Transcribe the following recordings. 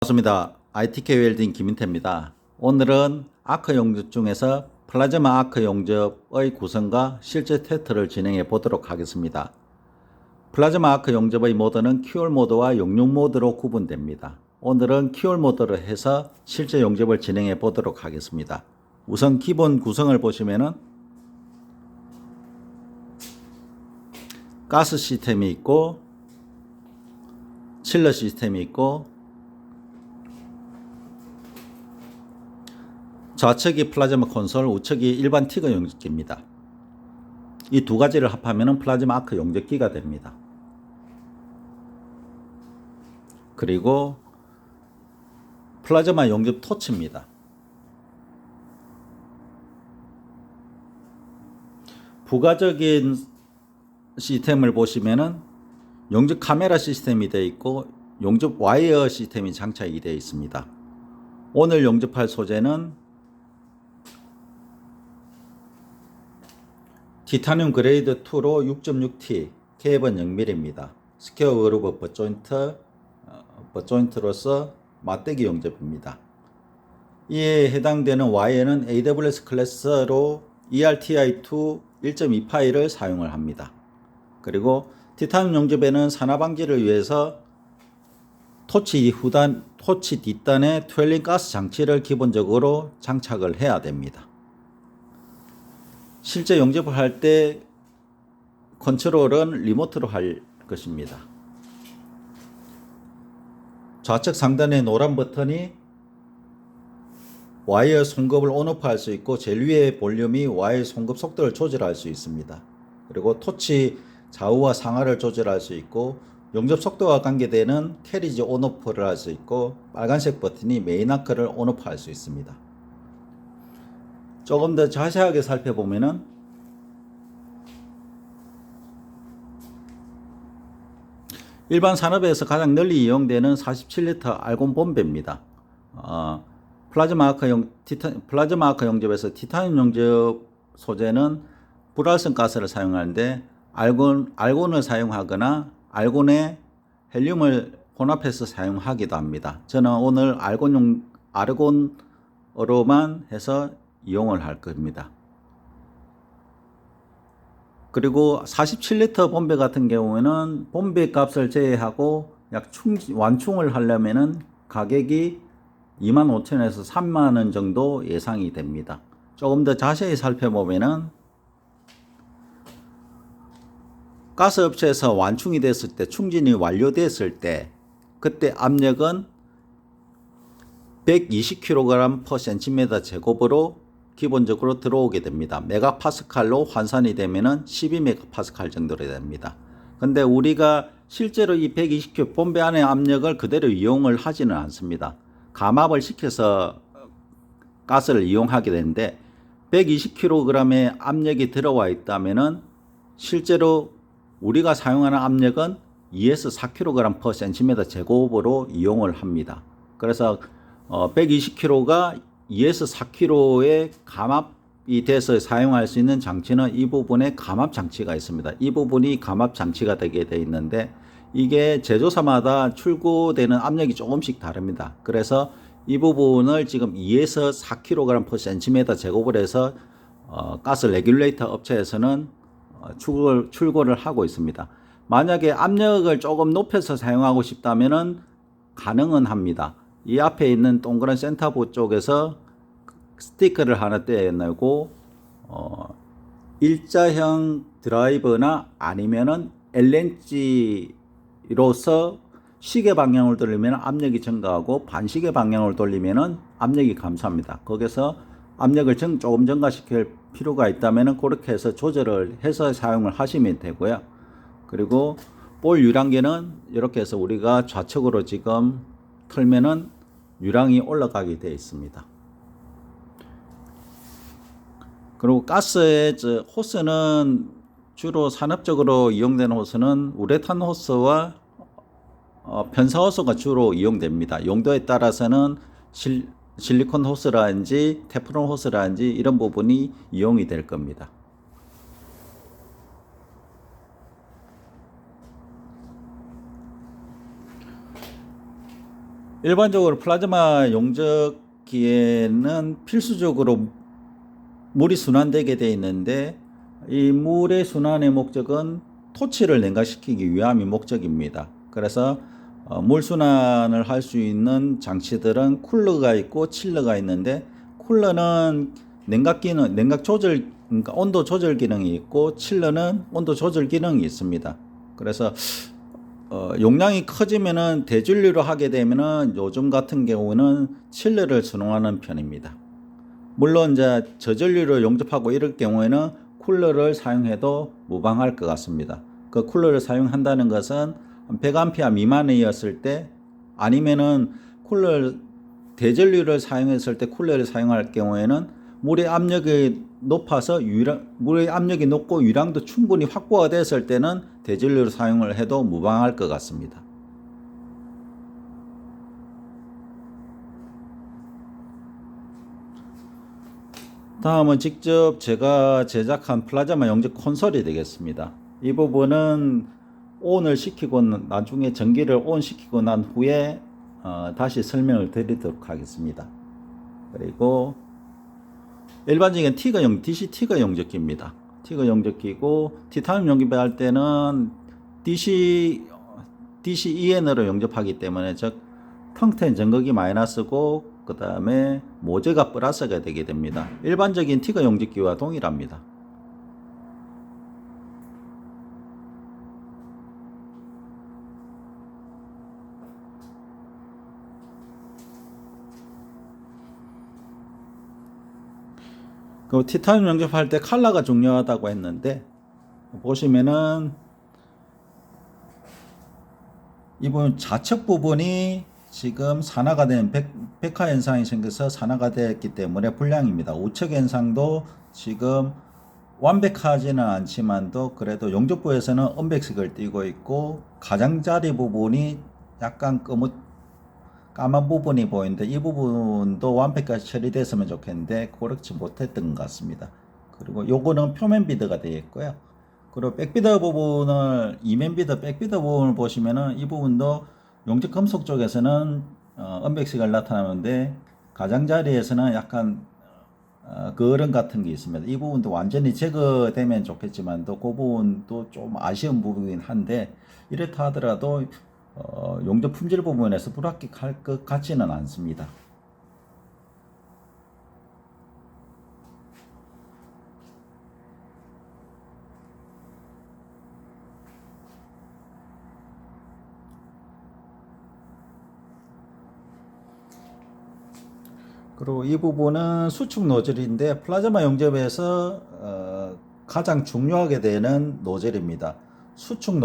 반갑습니다. ITK 웰딩 김인태입니다. 오늘은 아크 용접 중에서 플라즈마 아크 용접의 구성과 실제 테스트를 진행해 보도록 하겠습니다. 플라즈마 아크 용접의 모드는 QL 모드와 용융 모드로 구분됩니다. 오늘은 QL 모드로 해서 실제 용접을 진행해 보도록 하겠습니다. 우선 기본 구성을 보시면은 가스 시스템이 있고 칠러 시스템이 있고 좌측이 플라즈마 콘솔, 우측이 일반 티그 용접기입니다. 이 두 가지를 합하면 플라즈마 아크 용접기가 됩니다. 그리고 플라즈마 용접 토치입니다. 부가적인 시스템을 보시면은 용접 카메라 시스템이 되어 있고 용접 와이어 시스템이 장착이 되어 있습니다. 오늘 용접할 소재는 티타늄 그레이드 2로 6.6T K번 0mm입니다. 스퀘어 그루브 버조인트로서 맞대기 용접입니다. 이에 해당되는 와이어는 AWS 클래스로 ERTI2 1.2파이를 사용을 합니다. 그리고 티타늄 용접에는 산화 방지를 위해서 토치 뒷단에 트웰링 가스 장치를 기본적으로 장착을 해야 됩니다. 실제 용접을 할 때 컨트롤은 리모트로 할 것입니다. 좌측 상단의 노란 버튼이 와이어 송급을 온오프 할 수 있고 제일 위의 볼륨이 와이어 송급 속도를 조절할 수 있습니다. 그리고 토치 좌우와 상하를 조절할 수 있고 용접 속도와 관계되는 캐리지 온오프를 할 수 있고 빨간색 버튼이 메인 아크를 온오프 할 수 있습니다. 조금 더 자세하게 살펴보면은 일반 산업에서 가장 널리 이용되는 47리터 알곤 bombe입니다. 플라즈마 아크 용접에서 티타늄 용접 소재는 불활성 가스를 사용하는데 알곤을 사용하거나 알곤에 헬륨을 혼합해서 사용하기도 합니다. 저는 오늘 알곤으로만 해서 이용을 할 겁니다. 그리고 47리터 bombe 같은 경우에는 bombe 값을 제외하고 완충을 하려면은 가격이 25,000원에서 30,000원 정도 예상이 됩니다. 조금 더 자세히 살펴보면은 가스업체에서 완충이 됐을 때, 충진이 완료됐을 때 그때 압력은 120kg/cm 제곱으로 기본적으로 들어오게 됩니다. 메가파스칼로 환산이 되면은 12메가파스칼 정도로 됩니다. 근데 우리가 실제로 이 120kg bombe 안의 압력을 그대로 이용을 하지는 않습니다. 감압을 시켜서 가스를 이용하게 되는데 120kg의 압력이 들어와 있다면은 실제로 우리가 사용하는 압력은 2에서 4kg/cm 제곱으로 이용을 합니다. 그래서 120kg가 2에서 4kg의 감압이 돼서 사용할 수 있는 장치는 이 부분에 감압 장치가 있습니다. 이 부분이 감압 장치가 되게 되어 있는데 이게 제조사마다 출고되는 압력이 조금씩 다릅니다. 그래서 이 부분을 지금 2에서 4kg/cm 제곱을 해서 가스 레귤레이터 업체에서는 출고를 하고 있습니다. 만약에 압력을 조금 높여서 사용하고 싶다면은 가능은 합니다. 이 앞에 있는 동그란 센터보 쪽에서 스티커를 하나 떼어내고 일자형 드라이버나 아니면은 LNG로서 시계 방향을 돌리면 압력이 증가하고 반시계 방향을 돌리면은 압력이 감소합니다. 거기서 압력을 조금 증가시킬 필요가 있다면은 그렇게 해서 조절을 해서 사용을 하시면 되고요. 그리고 볼 유량계는 이렇게 해서 우리가 좌측으로 지금 틀면은 유량이 올라가게 되어 있습니다. 그리고 가스의 호스는 주로 산업적으로 이용되는 호스는 우레탄 호스와 편사 호스가 주로 이용됩니다. 용도에 따라서는 실리콘 호스라든지 테프론 호스라든지 이런 부분이 이용이 될 겁니다. 일반적으로 플라즈마 용접기에는 필수적으로 물이 순환되게 되어 있는데 이 물의 순환의 목적은 토치를 냉각시키기 위함이 목적입니다. 그래서 물 순환을 할 수 있는 장치들은 쿨러가 있고 칠러가 있는데 쿨러는 냉각 기능, 냉각 조절, 그러니까 온도 조절 기능이 있고 칠러는 온도 조절 기능이 있습니다. 그래서 용량이 커지면은 대전류로 하게 되면은 요즘 같은 경우는 칠러를 선호하는 편입니다. 물론 이제 저전류를 용접하고 이럴 경우에는 쿨러를 사용해도 무방할 것 같습니다. 그 쿨러를 사용한다는 것은 100A 미만이었을 때 아니면은 쿨러 대전류를 사용했을 때 쿨러를 사용할 경우에는 물의 압력이 높아서 물의 압력이 높고 유량도 충분히 확보가 됐을 때는 대전류를 사용을 해도 무방할 것 같습니다. 다음은 직접 제가 제작한 플라즈마 용접 콘솔이 되겠습니다. 이 부분은 ON을 시키고 나중에 전기를 ON 시키고 난 후에 다시 설명을 드리도록 하겠습니다. 그리고 일반적인 DC 티거 용접기입니다. 티거 용접기고 티타늄 용접할 때는 DCEN으로 용접하기 때문에 즉 텅텐 전극이 마이너스고 그 다음에 모재가 플러스가 되게 됩니다. 일반적인 티거 용접기와 동일합니다. 그 티타늄 용접할 때 칼라가 중요하다고 했는데 보시면은 이 부분 좌측 부분이 지금 산화가 된 백화 현상이 생겨서 산화가 됐기 때문에 불량입니다. 우측 현상도 지금 완벽하지는 않지만도 그래도 용접부에서는 은백색을 띠고 있고 가장자리 부분이 약간 까만 부분이 보이는데 이 부분도 완벽하게 처리됐으면 좋겠는데 그렇지 못했던 것 같습니다. 그리고 요거는 표면 비드가 되어 있고요. 그리고 백비더 부분을 이면비더 백비더 부분을 보시면은 이 부분도 용접 금속 쪽에서는 은백색을 나타나는데 가장자리에서는 약간 그런 같은 게 있습니다. 이 부분도 완전히 제거되면 좋겠지만도 그 부분도 좀 아쉬운 부분이긴 한데 이렇다 하더라도 용접 품질 부분에서 불합격할 것 같지는 않습니다. 그리고 이 부분은 수축 노즐인데 플라즈마 용접에서 가장 중요하게 되는 노즐입니다. 수축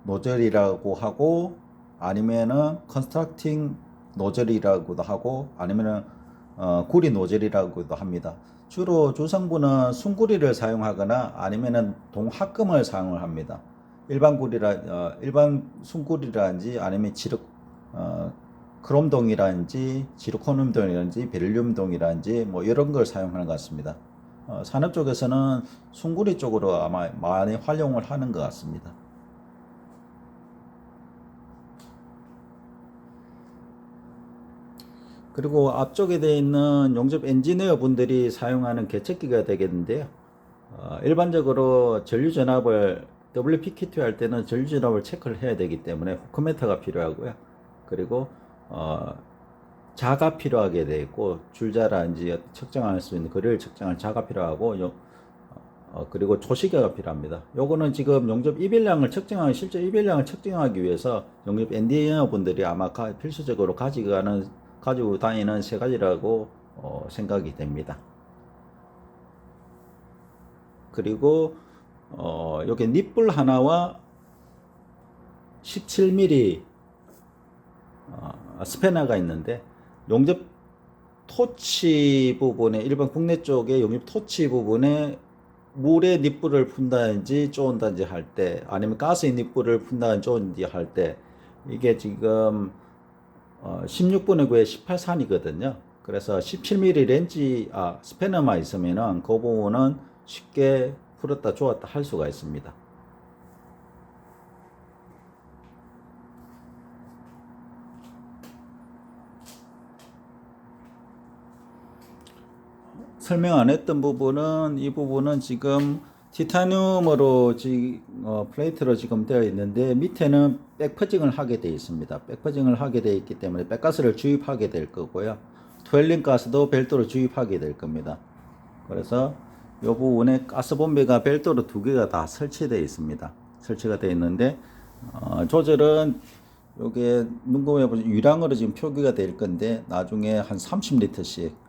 노즐이라고 하고 아니면은 컨스트럭팅 노즐이라고도 하고 아니면은 구리 노즐이라고도 합니다. 주로 주성분은 순구리를 사용하거나 아니면은 동합금을 사용을 합니다. 일반 순구리라든지 아니면 크롬동이라든지 지르코늄동이라든지 베릴륨동이라든지 뭐 이런 걸 사용하는 것 같습니다. 산업 쪽에서는 순구리 쪽으로 아마 많이 활용을 하는 것 같습니다. 그리고 앞쪽에 되어 있는 용접 엔지니어 분들이 사용하는 개척기가 되겠는데요. 일반적으로 전류전압을 WPKT 할 때는 전류전압을 체크를 해야 되기 때문에 후크메터가 필요하고요. 그리고 자가 필요하게 되어 있고 줄자라든지 측정할 수 있는 거리를 측정할 자가 필요하고 그리고 조시계가 필요합니다. 요거는 지금 용접 이별량을 실제 이별량을 측정하기 위해서 용접 엔지니어 분들이 아마 필수적으로 가지고 다니는 세 가지라고 생각이 됩니다. 그리고 여기 닛불 하나와 17mm 스패너가 있는데 용접 토치 부분에 일반 국내 쪽에 용접 토치 부분에 물에 닛불을 푼다든지 쪼은다든지 할 때 아니면 가스에 닛불을 푼다든지 쪼은다든지 할 때 이게 지금 16분의 9에 18산이거든요. 그래서 17mm 스패너만 있으면은 그 부분은 쉽게 풀었다 조았다 할 수가 있습니다. 설명 안 했던 부분은 이 부분은 지금 티타늄으로 플레이트로 지금 되어 있는데 밑에는 백퍼징을 하게 되어 있습니다. 백퍼징을 하게 되어 있기 때문에 백가스를 주입하게 될 거고요. 투엘링 가스도 별도로 주입하게 될 겁니다. 그래서 이 부분에 가스 본배가 별도로 두 개가 다 설치되어 있습니다. 설치가 되어 있는데 조절은 요게 눈금에 보시면 유량으로 지금 표기가 될 건데 나중에 한 30리터씩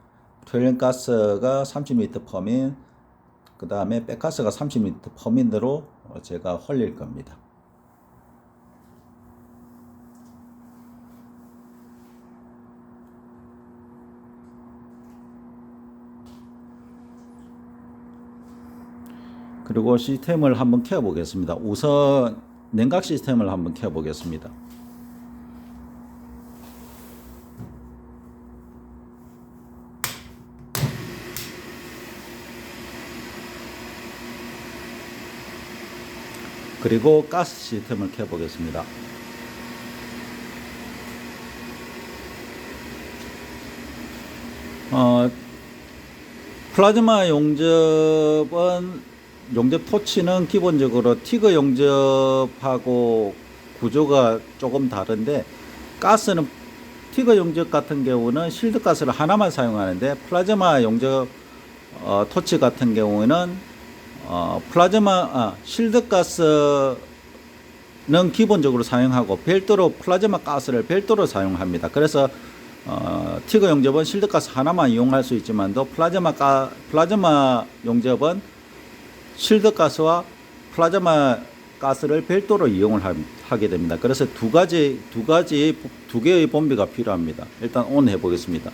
투엘링 가스가 30리터 퍼민 그 다음에 백가스가 30리터 퍼민으로 제가 헐릴 겁니다. 그리고 시스템을 한번 켜 보겠습니다. 우선 냉각 시스템을 한번 켜 보겠습니다. 그리고 가스 시스템을 켜 보겠습니다. 플라즈마 용접 토치는 기본적으로 티그 용접하고 구조가 조금 다른데, 가스는 티그 용접 같은 경우는 실드 가스를 하나만 사용하는데, 플라즈마 용접 토치 같은 경우에는 실드 가스는 기본적으로 사용하고 별도로 플라즈마 가스를 별도로 사용합니다. 그래서 티그 용접은 실드 가스 하나만 이용할 수 있지만도 플라즈마 용접은 실드 가스와 플라즈마 가스를 별도로 이용을 하게 됩니다. 그래서 두 개의 본비가 필요합니다. 일단 온 해 보겠습니다.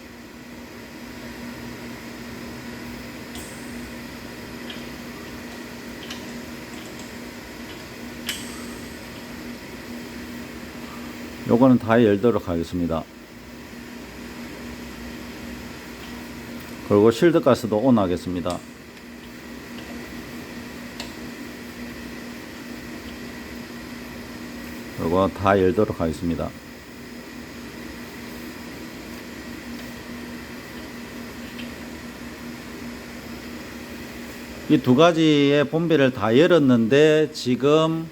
요거는 다 열도록 하겠습니다. 그리고 실드 가스도 온 하겠습니다. 그리고 다 열도록 하겠습니다. 이 두 가지의 본비를 다 열었는데 지금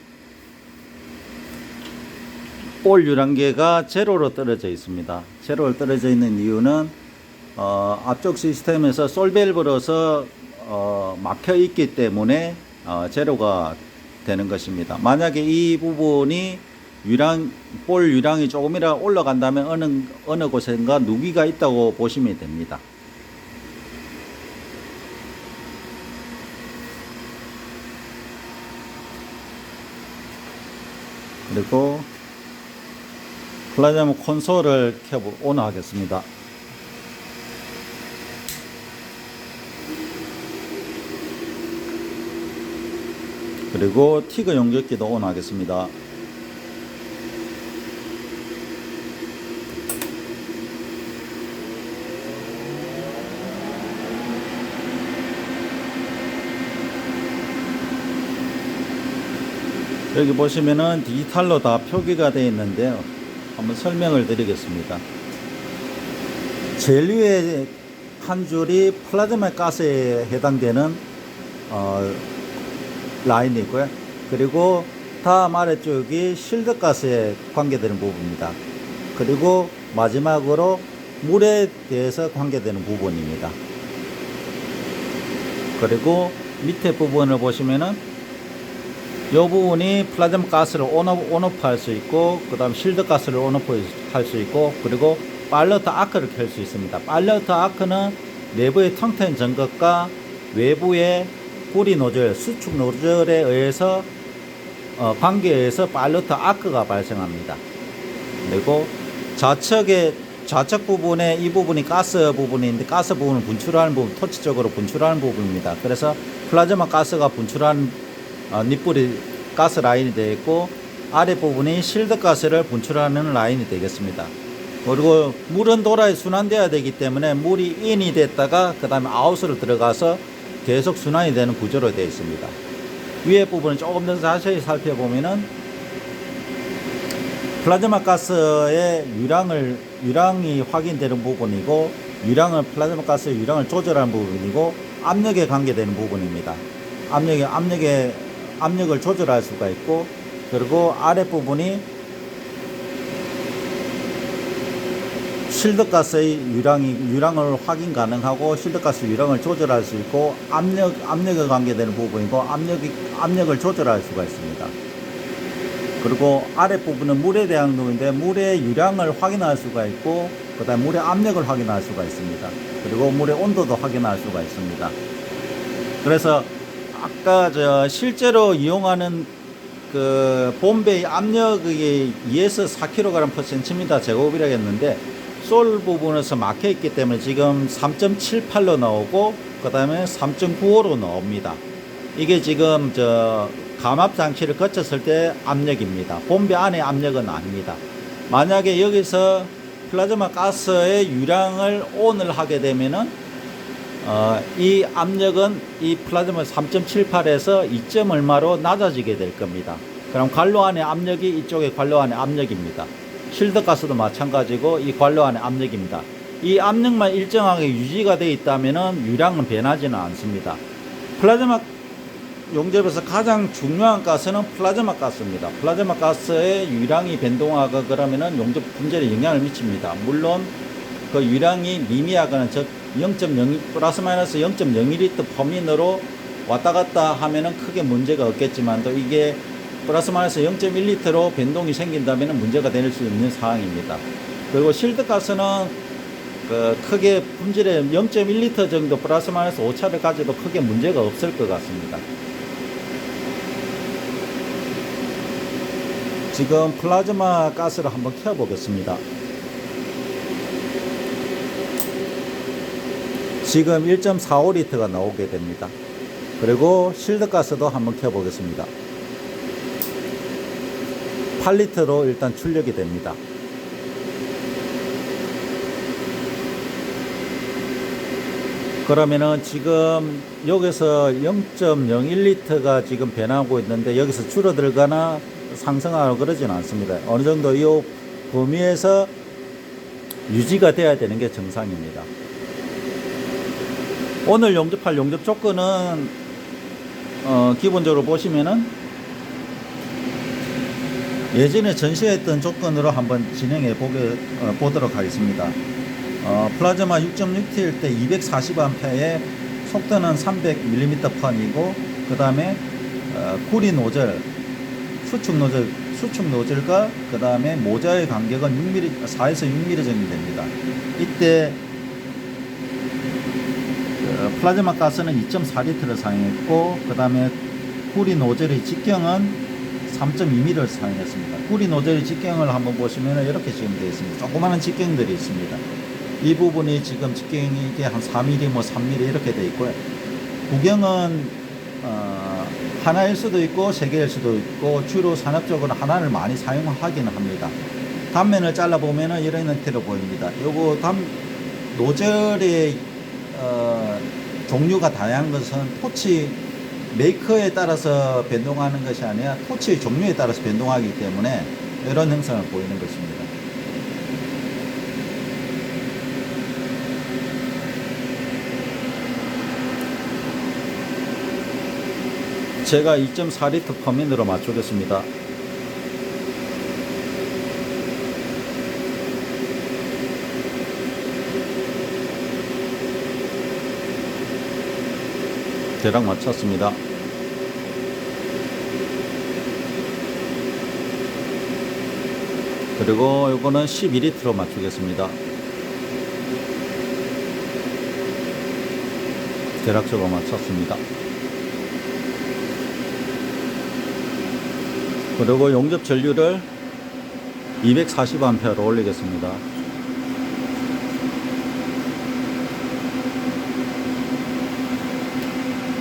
볼 유량계가 제로로 떨어져 있습니다. 제로로 떨어져 있는 이유는 앞쪽 시스템에서 솔밸브로서 막혀 있기 때문에 제로가 되는 것입니다. 만약에 이 부분이 볼 유량이 조금이라도 올라간다면 어느 곳인가 누기가 있다고 보시면 됩니다. 그리고 플라즈마 콘솔을 온 하겠습니다. 그리고 티그 용접기도 온 하겠습니다. 여기 보시면은 디지털로 다 표기가 되어 있는데요. 한번 설명을 드리겠습니다. 제일 위에 한 줄이 플라즈마 가스에 해당되는 라인이 있고요. 그리고 다음 아래쪽이 실드 가스에 관계되는 부분입니다. 그리고 마지막으로 물에 대해서 관계되는 부분입니다. 그리고 밑에 부분을 보시면은 이 부분이 플라즈마 가스를 온오프 할 수 있고, 그 다음 실드 가스를 온오프 할 수 있고, 그리고 팔러트 아크를 켤 수 있습니다. 팔러트 아크는 내부의 텅텐 전극과 외부의 구리 노즐, 수축 노즐에 의해서 관계에 의해서 팔러트 아크가 발생합니다. 그리고 좌측 부분에 이 부분이 가스 부분인데, 가스 부분을 분출하는 부분, 토치 쪽으로 분출하는 부분입니다. 그래서 플라즈마 가스가 분출하는 닛불이 가스 라인이 되어 있고, 아래 부분이 실드 가스를 분출하는 라인이 되겠습니다. 그리고 물은 돌아야 순환되어야 되기 때문에 물이 인이 됐다가 그 다음에 아웃으로 들어가서 계속 순환이 되는 구조로 되어 있습니다. 위에 부분을 조금 더 자세히 살펴보면은 플라즈마 가스의 유량이 확인되는 부분이고, 유량을 플라즈마 가스의 유량을 조절하는 부분이고 압력에 관계되는 부분입니다. 압력을 조절할 수가 있고, 그리고 아랫부분이 실드가스의 유량을 확인 가능하고 실드가스 유량을 조절할 수 있고, 압력에 관계되는 부분이고 압력을 조절할 수가 있습니다. 그리고 아랫부분은 물에 대한 부분인데 물의 유량을 확인할 수가 있고, 그 다음에 물의 압력을 확인할 수가 있습니다. 그리고 물의 온도도 확인할 수가 있습니다. 그래서 아까 실제로 이용하는 그 봄베이 압력이 2에서 4kg/cm 제곱이라고 했는데, 솔 부분에서 막혀 있기 때문에 지금 3.78로 나오고, 그 다음에 3.95로 나옵니다. 이게 지금 감압 장치를 거쳤을 때 압력입니다. 봄배 안의 압력은 아닙니다. 만약에 여기서 플라즈마 가스의 유량을 ON을 하게 되면은 이 압력은 이 플라즈마 3.78에서 2점 얼마로 낮아지게 될 겁니다. 그럼 관로 안의 압력이 이쪽에 관로 안의 압력입니다. 실드 가스도 마찬가지고 이 관로 안의 압력입니다. 이 압력만 일정하게 유지가 되어 있다면은 유량은 변하지는 않습니다. 플라즈마 용접에서 가장 중요한 가스는 플라즈마 가스입니다. 플라즈마 가스의 유량이 변동하고 그러면은 용접 분절에 영향을 미칩니다. 물론 그 유량이 미미하거나 즉 0.0 플러스 마이너스 0.01L 퍼민으로 왔다 갔다 하면은 크게 문제가 없겠지만도 이게 플러스 마이너스 0.1L로 변동이 생긴다면 문제가 될 수 있는 상황입니다. 그리고 실드 가스는 크게 품질에 0.1L 정도 플러스 마이너스 오차를 가져도 크게 문제가 없을 것 같습니다. 지금 플라즈마 가스를 한번 켜 보겠습니다. 지금 1.45L가 나오게 됩니다. 그리고 실드 가스도 한번 켜 보겠습니다. 8L로 일단 출력이 됩니다. 그러면은 지금 여기서 0.01L가 지금 변하고 있는데 여기서 줄어들거나 상승하거나 그러지는 않습니다. 어느 정도 이 범위에서 유지가 돼야 되는 게 정상입니다. 오늘 용접할 용접 조건은 기본적으로 보시면은 예전에 전시했던 조건으로 한번 진행해 보도록 하겠습니다. 플라즈마 6.6T일 때 240A에 속도는 300mm/이고 그 다음에 구리 노즐, 수축 노즐과 그 다음에 모자의 간격은 6mm, 4에서 6mm 정도 됩니다. 이때 플라즈마 가스는 2.4L를 사용했고, 그 다음에 구리 노즐의 직경은 3.2mm를 사용했습니다. 구리 노즐의 직경을 한번 보시면 이렇게 지금 되어 있습니다. 조그마한 직경들이 있습니다. 이 부분이 지금 직경이 이게 한 4mm, 3mm 이렇게 되어 있고요. 구경은 하나일 수도 있고 세 개일 수도 있고 주로 산업적으로 하나를 많이 사용하기는 합니다. 단면을 잘라 보면은 이런 형태로 보입니다. 요거 노즐의 종류가 다양한 것은 토치 메이커에 따라서 변동하는 것이 아니라 토치의 종류에 따라서 변동하기 때문에 이런 형상을 보이는 것입니다. 제가 2.4L 퍼민으로 맞추겠습니다. 대략 맞췄습니다. 그리고 이거는 12L로 맞추겠습니다. 대략적으로 맞췄습니다. 그리고 용접 전류를 240A로 올리겠습니다.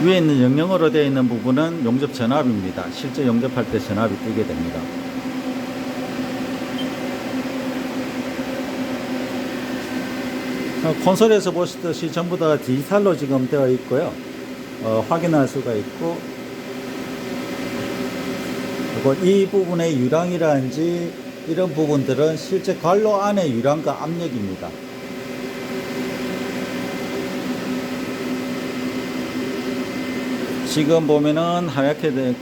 위에 있는 영영으로 되어 있는 부분은 용접 전압입니다. 실제 용접할 때 전압이 뜨게 됩니다. 콘솔에서 보시듯이 전부 다 디지털로 지금 되어 있고요. 확인할 수가 있고, 그리고 이 부분의 유량이라든지 이런 부분들은 실제 관로 안의 유량과 압력입니다. 지금 보면은 하얗게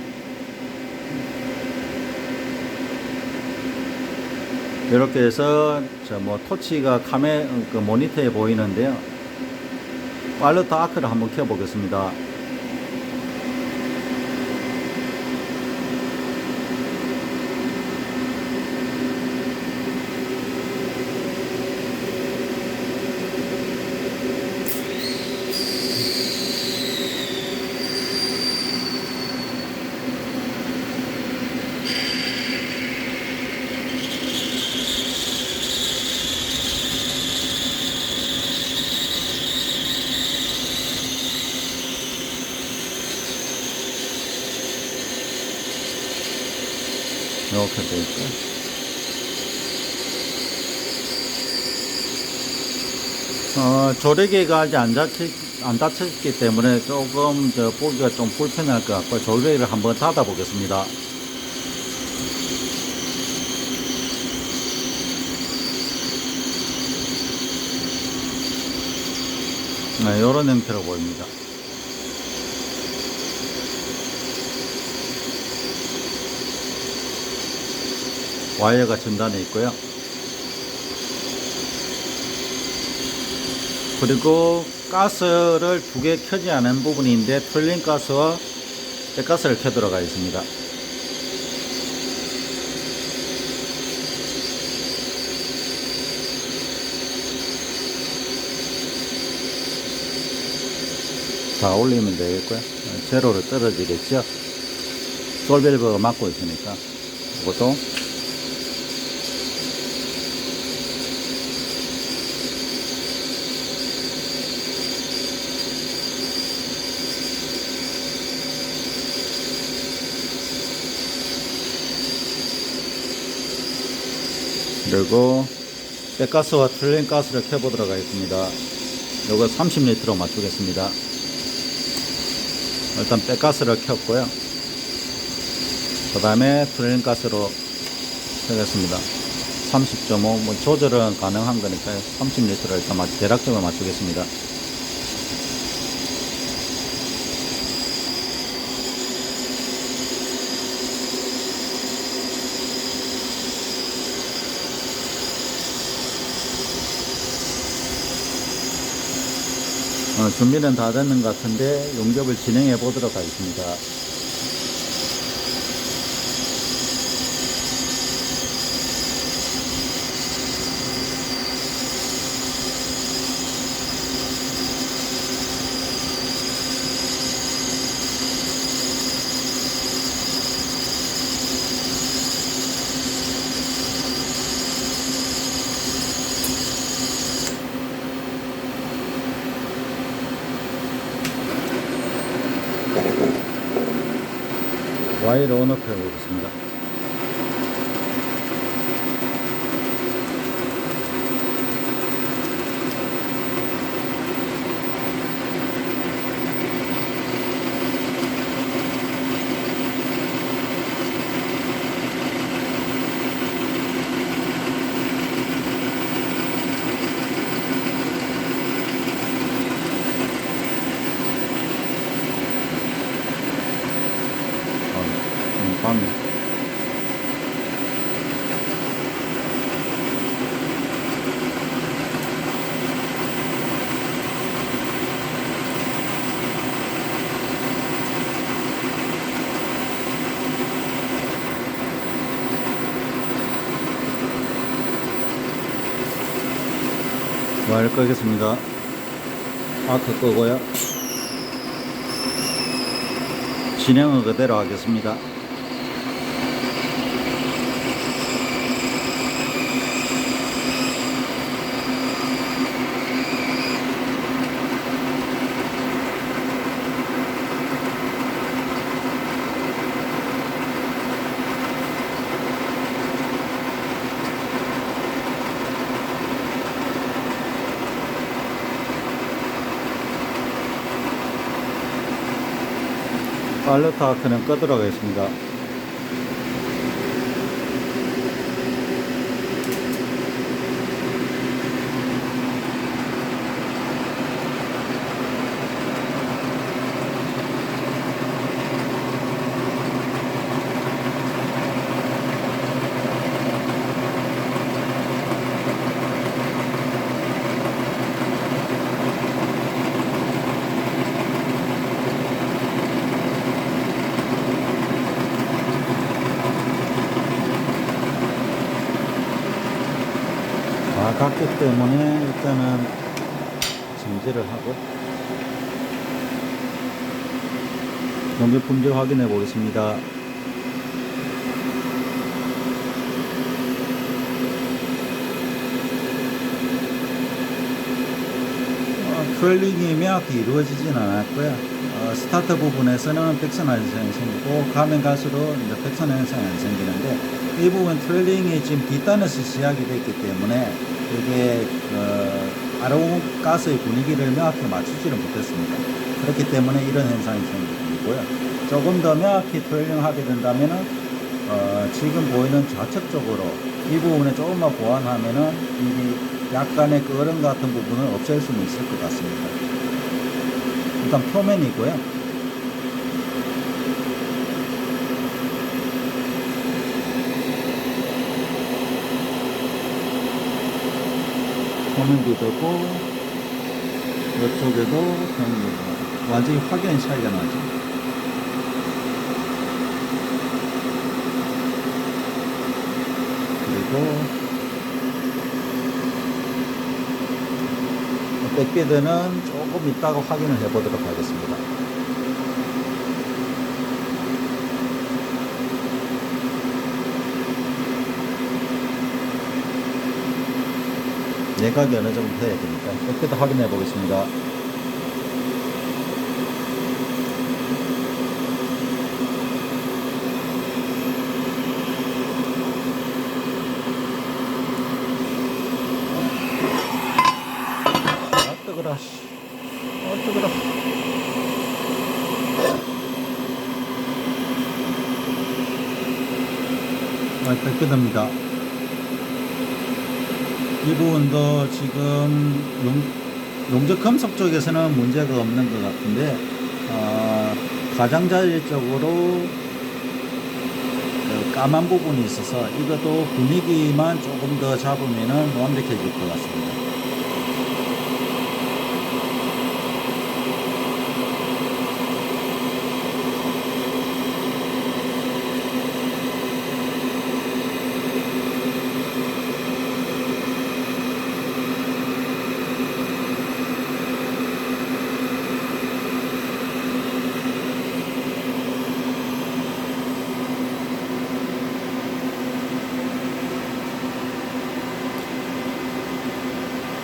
이렇게 해서 뭐 토치가 그 모니터에 보이는데요. 파일럿 아크를 한번 켜 보겠습니다. 이렇게 돼 있고요. 조리개가 아직 안 닫혔기 때문에 조금 보기가 좀 불편할 것 같고 조리개를 한번 닫아 보겠습니다. 네, 이런 형태로 보입니다. 와이어가 전단에 있고요. 그리고 가스를 두 개 켜지 않은 부분인데 틀린 가스와 백가스를 켜도록 하겠습니다. 자, 올리면 되겠고요. 제로로 떨어지겠죠. 솔밸브가 막고 있으니까 이것도 그리고 백가스와 틀린 가스를 켜보도록 하겠습니다. 요거 30리터로 맞추겠습니다. 일단 백가스를 켰고요. 그 다음에 틀린 가스로 켜겠습니다. 30.5 뭐 조절은 가능한 거니까요. 30리터를 일단 대략적으로 맞추겠습니다. 준비는 다 됐는 것 같은데 용접을 진행해 보도록 하겠습니다. 와이를 온오프 해보겠습니다. 방해. 와이를 끄겠습니다. 아크 끄고요. 진행은 그대로 하겠습니다. 파일럿 아크는 끄도록 하겠습니다. 작기 때문에 일단은 정지를 하고 용접 품질 확인해 보겠습니다. 트롤링이 명확히 이루어지진 않았고요. 스타트 부분에서는 백선 현상이 생기고 가면 갈수록 이제 백선 현상이 안 생기는데 이 부분 트롤링이 지금 뒷단에서 시작이 됐기 때문에 이게 아로온 가스의 분위기를 명확히 맞추지를 못했습니다. 그렇기 때문에 이런 현상이 생기고요. 조금 더 명확히 트롤링 하게 된다면은 지금 보이는 좌측 쪽으로 이 부분에 조금만 보완하면은 이게 약간의 끄름 같은 부분을 없앨 수는 있을 것 같습니다. 일단 표면이고요. 표면도 되고 이쪽에도 표면이고 완전히 확연히 차이가 나죠. 그리고 백비드는 조금 이따가 확인을 해 보도록 하겠습니다. 내각이 어느 정도 돼야 되니까 백비드 확인해 보겠습니다. 뜨거라. 뜨거라. 백비드입니다. 이 부분도 지금 용접 금속 쪽에서는 문제가 없는 것 같은데 가장자리적으로 까만 부분이 있어서 이것도 분위기만 조금 더 잡으면 완벽해질 것 같습니다.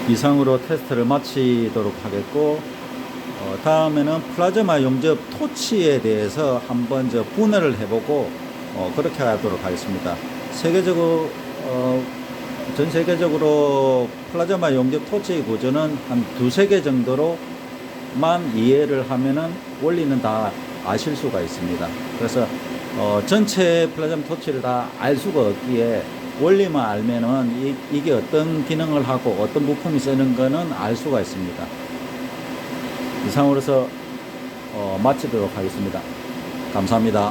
이상으로 테스트를 마치도록 하겠고 다음에는 플라즈마 용접 토치에 대해서 한번 분해를 해보고 그렇게 하도록 하겠습니다. 세계적으로 전 세계적으로 플라즈마 용접 토치의 구조는 한 두세 개 정도로만 이해를 하면은 원리는 다 아실 수가 있습니다. 그래서 전체 플라즈마 토치를 다 알 수가 없기에 원리만 알면은 이게 어떤 기능을 하고 어떤 부품이 쓰는 거는 알 수가 있습니다. 이상으로서 마치도록 하겠습니다. 감사합니다.